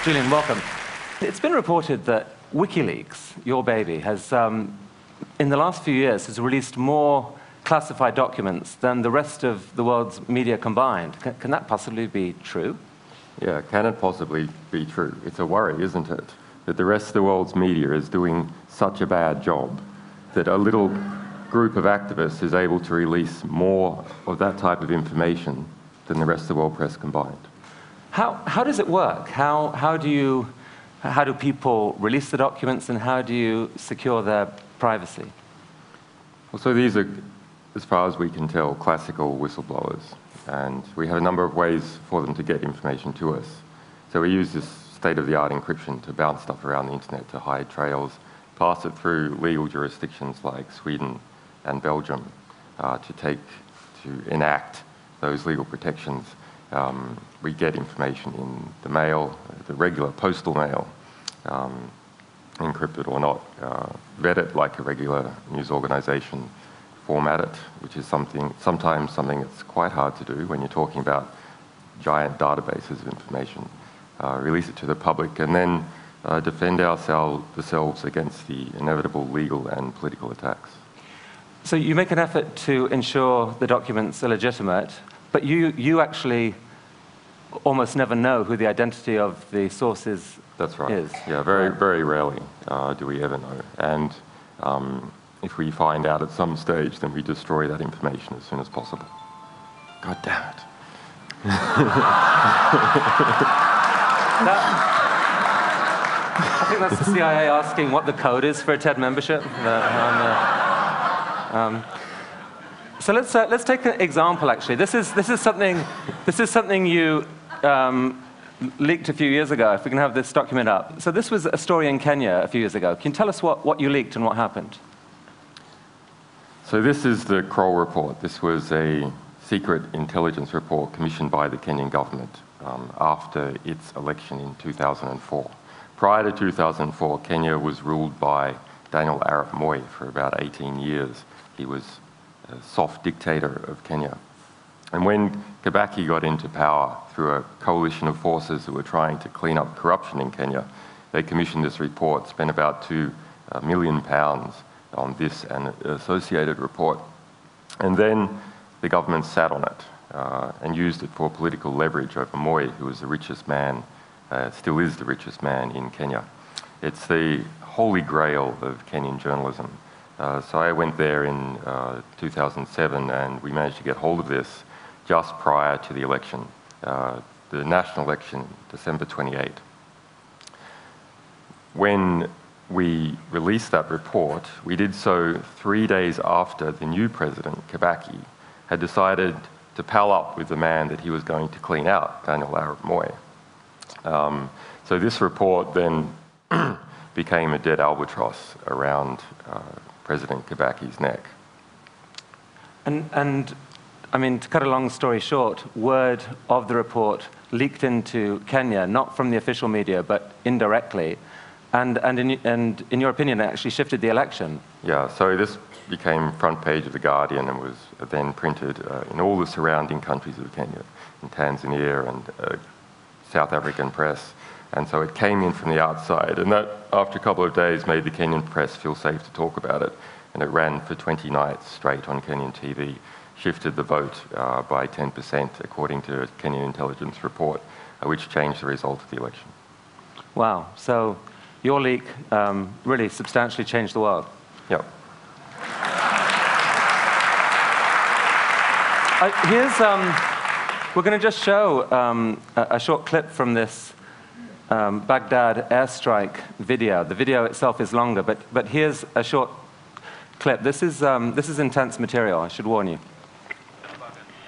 Julian, welcome. It's been reported that WikiLeaks, your baby, has, in the last few years, has released more classified documents than the rest of the world's media combined. Can that possibly be true? Yeah, can it possibly be true? It's a worry, isn't it? That the rest of the world's media is doing such a bad job that a little group of activists is able to release more of that type of information than the rest of the world press combined. How does it work? How do people release the documents, and how do you secure their privacy? Well, so these are, as far as we can tell, classical whistleblowers, and we have a number of ways for them to get information to us. So we use this state-of-the-art encryption to bounce stuff around the internet to hide trails, pass it through legal jurisdictions like Sweden and Belgium to enact those legal protections. We get information in the mail, the regular postal mail, encrypted or not, vet it like a regular news organization, format it, which is sometimes something that's quite hard to do when you're talking about giant databases of information, release it to the public, and then defend ourselves against the inevitable legal and political attacks. So you make an effort to ensure the documents are legitimate, but you actually almost never know who the identity of the source is. That's right. Yeah, very rarely do we ever know. And if we find out at some stage, then we destroy that information as soon as possible. God damn it. I think that's the CIA asking what the code is for a TED membership. So let's take an example. Actually, this is something you leaked a few years ago. If we can have this document up. So this was a story in Kenya a few years ago. Can you tell us what you leaked and what happened? So this is the Kroll report. This was a secret intelligence report commissioned by the Kenyan government after its election in 2004. Prior to 2004, Kenya was ruled by Daniel Arap Moi for about 18 years. He was a soft dictator of Kenya. And when Kibaki got into power through a coalition of forces that were trying to clean up corruption in Kenya, they commissioned this report, spent about £2 million on this and an associated report. And then the government sat on it and used it for political leverage over Moi, who was the richest man, still is the richest man in Kenya. It's the holy grail of Kenyan journalism. So I went there in 2007, and we managed to get hold of this just prior to the election, the national election, December 28. When we released that report, we did so 3 days after the new president, Kibaki, had decided to pal up with the man that he was going to clean out, Daniel Arap Moi. So this report then became a dead albatross around President Kibaki's neck. And I mean, to cut a long story short, word of the report leaked into Kenya, not from the official media, but indirectly. And in your opinion, it actually shifted the election. Yeah, so this became front page of The Guardian and was then printed in all the surrounding countries of Kenya, in Tanzania and South African press. And so it came in from the outside. And that, after a couple of days, made the Kenyan press feel safe to talk about it. And it ran for 20 nights straight on Kenyan TV, shifted the vote by 10%, according to a Kenyan intelligence report, which changed the result of the election. Wow. So your leak really substantially changed the world. Yep. We're going to just show a short clip from this Baghdad airstrike video. The video itself is longer, but here's a short clip. This is intense material, I should warn you.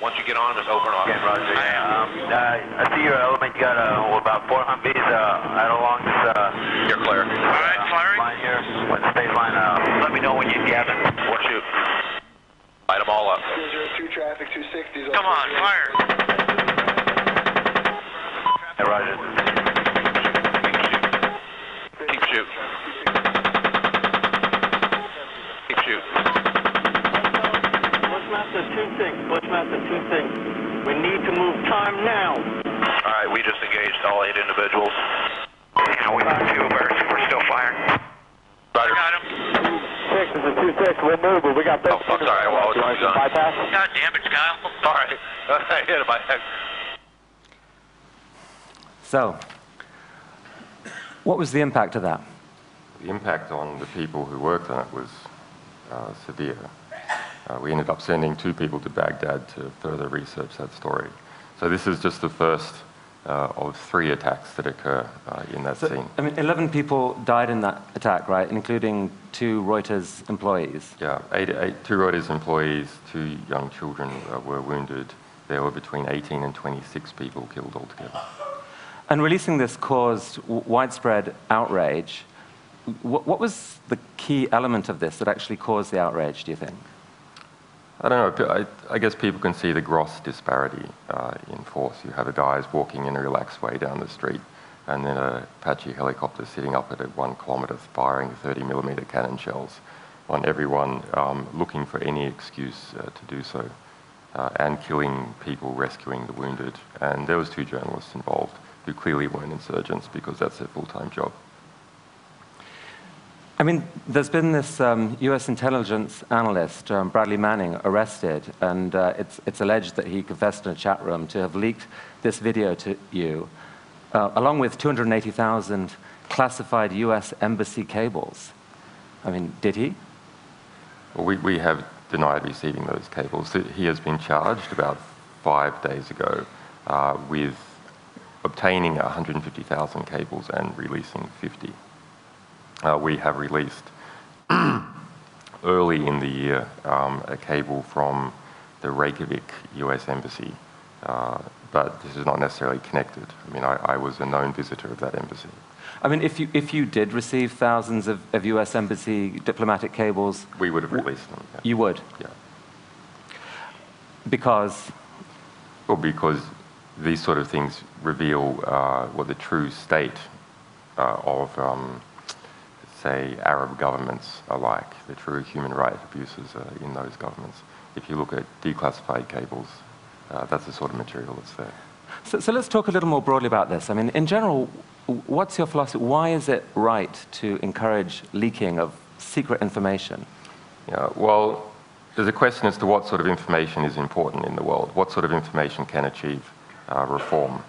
Once you get on, just open off. Again, Roger. I see your element. You got about 4 Humvees out along this. You're clear. All right, firing. Line here. When the state line. Let me know when you gather. Or shoot. Light them all up. 202 traffic, 260s. Come on, fire. Hey, Roger. Bushmaster 2-6. We need to move time now. All right, we just engaged all 8 individuals. Yeah, we got 2 emergency. We're still firing. Roger. Got him. 6 is a 2-6. We'll move, but we got... Oh, I'm sorry. Well, I was done. Bypass? God damn it, Kyle. All right. I hit him by head. So, what was the impact of that? The impact on the people who worked on it was severe. We ended up sending 2 people to Baghdad to further research that story. So this is just the first of 3 attacks that occur in that scene. I mean, 11 people died in that attack, right? Including 2 Reuters employees. Yeah, 2 Reuters employees, 2 young children were wounded. There were between 18 and 26 people killed altogether. And releasing this caused widespread outrage. What was the key element of this that actually caused the outrage, do you think? I don't know. I guess people can see the gross disparity in force. You have guys walking in a relaxed way down the street, and then a Apache helicopter sitting up at 1 kilometre firing 30mm cannon shells on everyone, looking for any excuse to do so, and killing people, rescuing the wounded. And there was 2 journalists involved who clearly weren't insurgents because that's their full-time job. I mean, there's been this US intelligence analyst, Bradley Manning, arrested, and it's alleged that he confessed in a chat room to have leaked this video to you, along with 280,000 classified US embassy cables. I mean, did he? Well, we have denied receiving those cables. He has been charged about 5 days ago with obtaining 150,000 cables and releasing 50. We have released early in the year a cable from the Reykjavik US Embassy, but this is not necessarily connected. I mean, I was a known visitor of that embassy. I mean, if you did receive thousands of US embassy diplomatic cables... We would have released them. Yeah. You would? Yeah. Because? Well, because these sort of things reveal what the true state of say, Arab governments are like, the true human rights abuses in those governments. If you look at declassified cables, that's the sort of material that's there. So let's talk a little more broadly about this. I mean, in general, what's your philosophy? Why is it right to encourage leaking of secret information? Yeah, well, there's a question as to what sort of information is important in the world. What sort of information can achieve reform?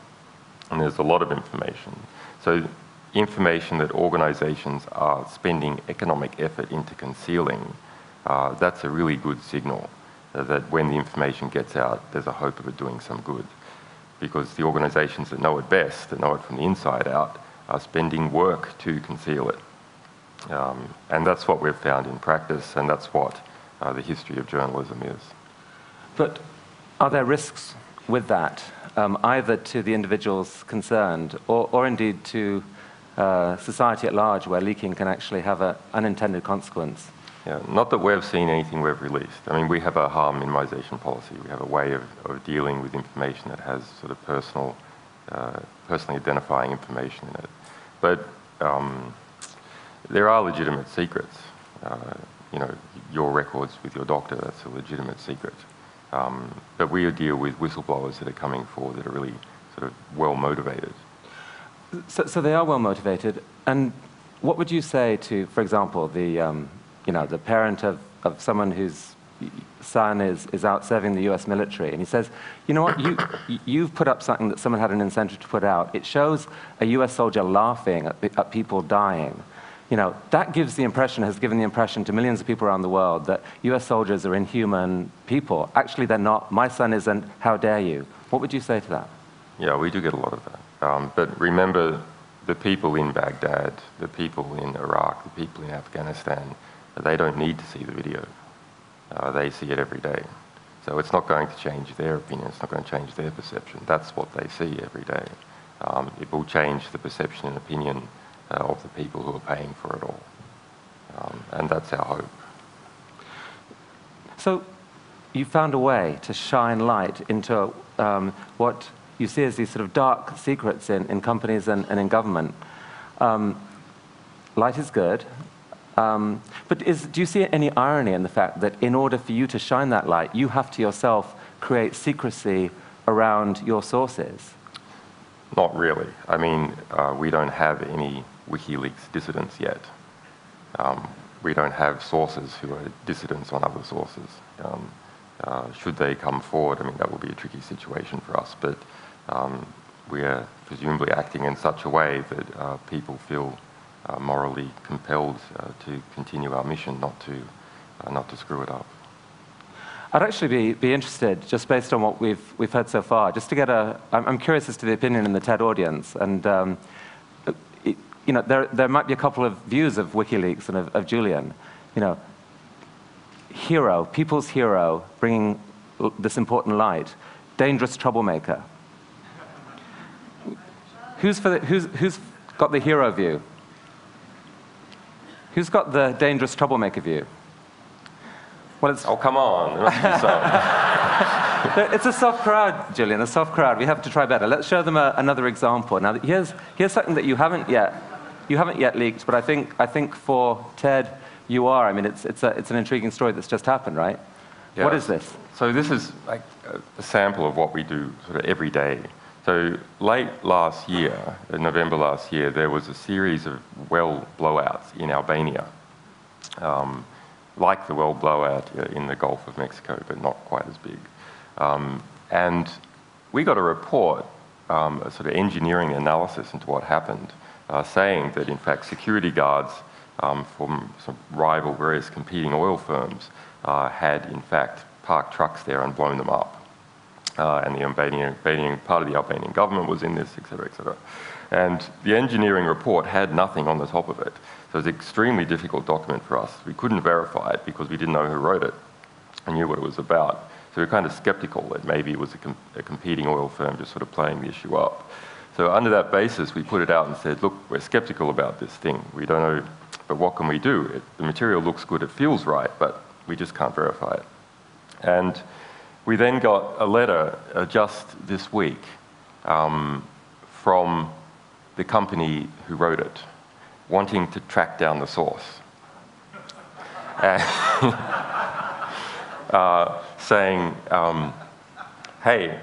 And there's a lot of information. So information that organizations are spending economic effort into concealing, that's a really good signal that when the information gets out, there's a hope of it doing some good. Because the organizations that know it best, that know it from the inside out, are spending work to conceal it. And that's what we've found in practice, and that's what the history of journalism is. But are there risks with that, either to the individuals concerned or indeed to society at large, where leaking can actually have an unintended consequence? Yeah, not that we've seen anything we've released. I mean, we have a harm minimization policy. We have a way of dealing with information that has sort of personally identifying information in it. But there are legitimate secrets. You know, your records with your doctor, that's a legitimate secret. But we deal with whistleblowers that are coming forward that are really sort of well-motivated. So they are well-motivated. And what would you say to, for example, the parent of someone whose son is out serving the US military, and he says, you know what, you've put up something that someone had an incentive to put out. It shows a US soldier laughing at people dying. You know, that gives the impression, has given the impression to millions of people around the world that US soldiers are inhuman people. Actually, they're not. My son isn't. How dare you? What would you say to that? Yeah, we do get a lot of that. But remember, the people in Baghdad, the people in Iraq, the people in Afghanistan, they don't need to see the video. They see it every day. So it's not going to change their opinion. It's not going to change their perception. That's what they see every day. It will change the perception and opinion of the people who are paying for it all. And that's our hope. So you found a way to shine light into what you see as these sort of dark secrets in companies and in government. Light is good. But do you see any irony in the fact that in order for you to shine that light, you have to yourself create secrecy around your sources? Not really. I mean, we don't have any WikiLeaks dissidents yet. We don't have sources who are dissidents on other sources. Should they come forward, I mean, that will be a tricky situation for us, but we are presumably acting in such a way that people feel morally compelled to continue our mission, not to screw it up. I'd actually be interested, just based on what we've heard so far, just to get I'm curious as to the opinion in the TED audience, and you know, there might be a couple of views of WikiLeaks and of Julian. You know, hero, people's hero, bringing this important light, dangerous troublemaker. Who's got the hero view? Who's got the dangerous troublemaker view? Well, it's... Oh, come on. There must be some. It's a soft crowd, Julian, a soft crowd. We have to try better. Let's show them another example. Now, here's something that you haven't yet leaked, but I think for TED, you are. I mean, it's an intriguing story that's just happened, right? Yeah. What is this? So this is like a sample of what we do sort of every day. So late last year, in November last year, there was a series of well blowouts in Albania, like the well blowout in the Gulf of Mexico, but not quite as big. And we got a report, a sort of engineering analysis into what happened, saying that in fact security guards from some rival various competing oil firms had in fact parked trucks there and blown them up. And the Albanian part of the Albanian government was in this, et cetera, et cetera. And the engineering report had nothing on the top of it. So it was an extremely difficult document for us. We couldn't verify it because we didn't know who wrote it and knew what it was about. So we were kind of skeptical that maybe it was a competing oil firm just sort of playing the issue up. So under that basis, we put it out and said, look, we're skeptical about this thing. We don't know, but what can we do? The material looks good, it feels right, but we just can't verify it. And we then got a letter just this week from the company who wrote it, wanting to track down the source. Saying, hey,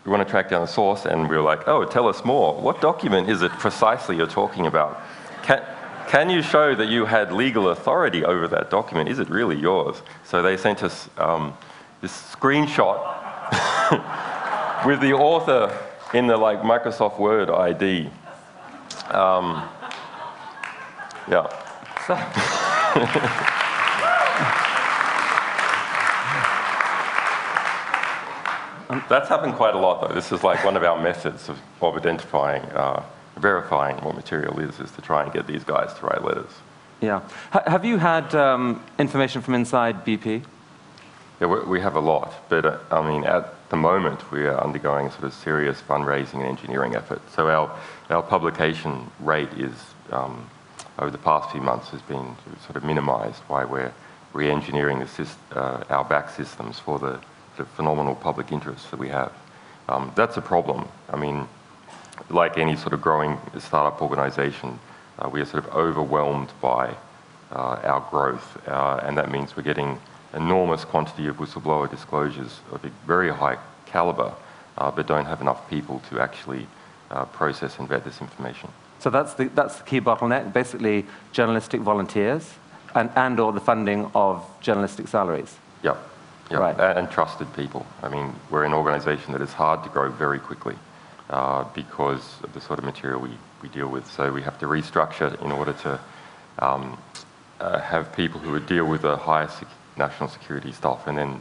we want to track down the source, and we were like, oh, tell us more. What document is it precisely you're talking about? Can you show that you had legal authority over that document? Is it really yours? So they sent us this screenshot with the author in the like Microsoft Word ID. Yeah. That's happened quite a lot, though. This is like one of our methods of identifying, verifying what material is to try and get these guys to write letters. Yeah. Have you had information from inside BP? Yeah, we have a lot, but I mean, at the moment, we are undergoing a sort of serious fundraising and engineering effort. So our publication rate is, over the past few months, has been sort of minimized while we're re-engineering our back systems for the phenomenal public interest that we have. That's a problem. I mean, like any sort of growing startup organization, we are sort of overwhelmed by our growth, and that means we're getting enormous quantity of whistleblower disclosures of a very high caliber, but don't have enough people to actually process and vet this information. So that's the key bottleneck, basically journalistic volunteers and or the funding of journalistic salaries. Yeah, yeah, right. And trusted people. I mean, we're an organization that is hard to grow very quickly because of the sort of material we deal with. So we have to restructure in order to have people who would deal with the higher national security stuff and then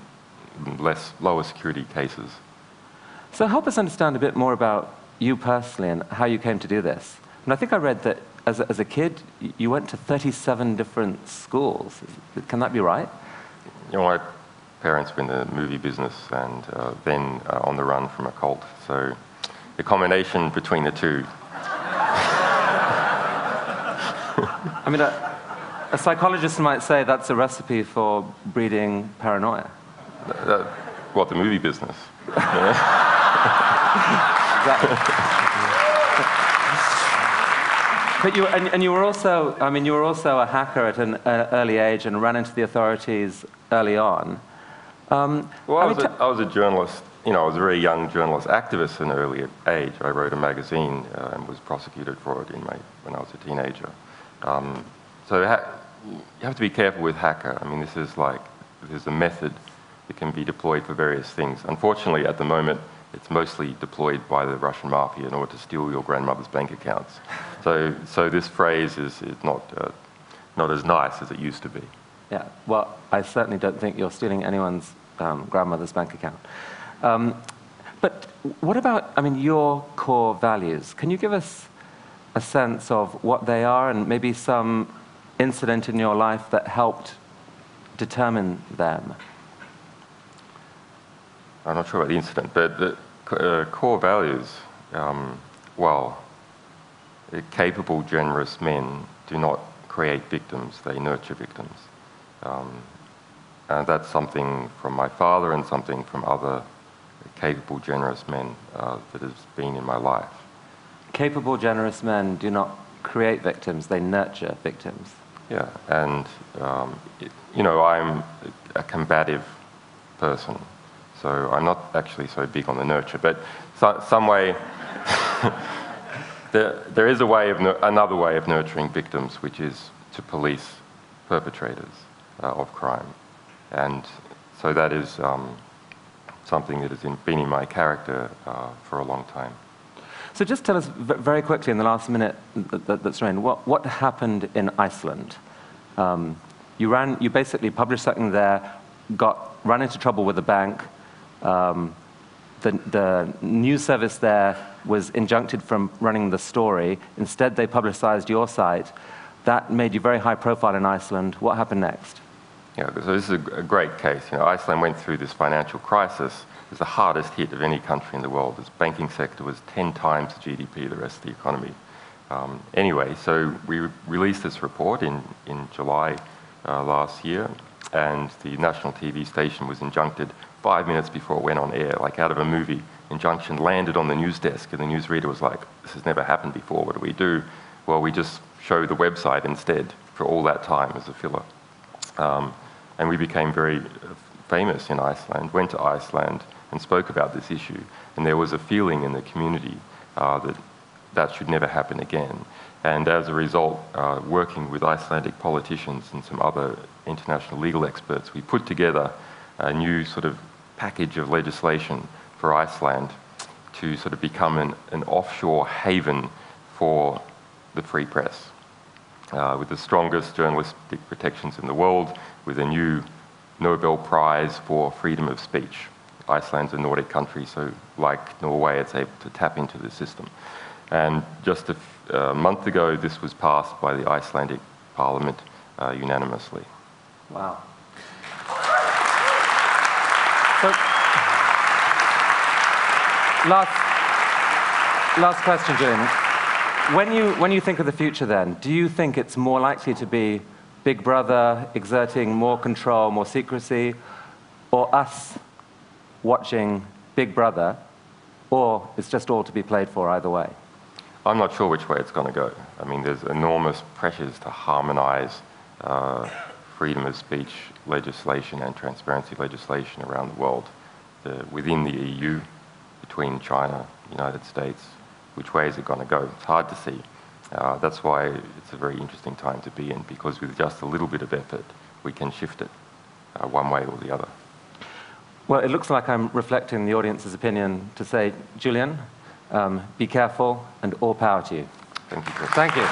lower security cases. So help us understand a bit more about you personally and how you came to do this. And I think I read that as a kid, you went to 37 different schools. Can that be right? You know, my parents were in the movie business and then on the run from a cult. So the combination between the two. I mean, a psychologist might say that's a recipe for breeding paranoia. What, the movie business? Exactly. But you were also, I mean, you were also a hacker at an early age and ran into the authorities early on. Well, I was a journalist. You know, I was a very young journalist activist at an early age. I wrote a magazine and was prosecuted for it when I was a teenager. So you have to be careful with hacker. I mean, there's a method that can be deployed for various things. Unfortunately, at the moment, it's mostly deployed by the Russian mafia in order to steal your grandmother's bank accounts. So this phrase is not as nice as it used to be. Yeah, well, I certainly don't think you're stealing anyone's grandmother's bank account. But what about, I mean, your core values? Can you give us a sense of what they are and maybe some incident in your life that helped determine them? I'm not sure about the incident, but the core values, well, capable, generous men do not create victims, they nurture victims. And that's something from my father and something from other capable, generous men that has been in my life. Capable, generous men do not create victims, they nurture victims. Yeah, and you know, I'm a combative person, so I'm not actually so big on the nurture, but some way, there is another way of nurturing victims, which is to police perpetrators of crime. And so that is something that has been in my character for a long time. So just tell us very quickly in the last minute that's remaining, what happened in Iceland? You basically published something there, ran into trouble with the bank. The news service there was injuncted from running the story. Instead, they publicized your site. That made you very high profile in Iceland. What happened next? Yeah, so this is a great case. You know, Iceland went through this financial crisis. It was the hardest hit of any country in the world. Its banking sector was 10 times the GDP of the rest of the economy. Anyway, so we released this report in July last year, and the national TV station was injuncted 5 minutes before it went on air, like out of a movie. Injunction landed on the news desk, and the newsreader was like, this has never happened before, what do we do? Well, we just show the website instead for all that time as a filler. And we became very famous in Iceland, went to Iceland and spoke about this issue. And there was a feeling in the community that should never happen again. And as a result, working with Icelandic politicians and some other international legal experts, we put together a new sort of package of legislation for Iceland to sort of become an offshore haven for the free press, with the strongest journalistic protections in the world, with a new Nobel Prize for freedom of speech. Iceland's a Nordic country, so like Norway, it's able to tap into the system. And just a month ago, this was passed by the Icelandic parliament unanimously. Wow. So, last question, Julian. When you think of the future then, do you think it's more likely to be Big Brother exerting more control, more secrecy, or us watching Big Brother, or it's just all to be played for either way? I'm not sure which way it's going to go. I mean, there's enormous pressures to harmonize freedom of speech legislation and transparency legislation around the world, within the EU, between China, the United States. Which way is it going to go? It's hard to see. That's why it's a very interesting time to be in, because with just a little bit of effort, we can shift it one way or the other. Well, it looks like I'm reflecting the audience's opinion to say, Julian, be careful and all power to you. Thank you, Chris. Thank you.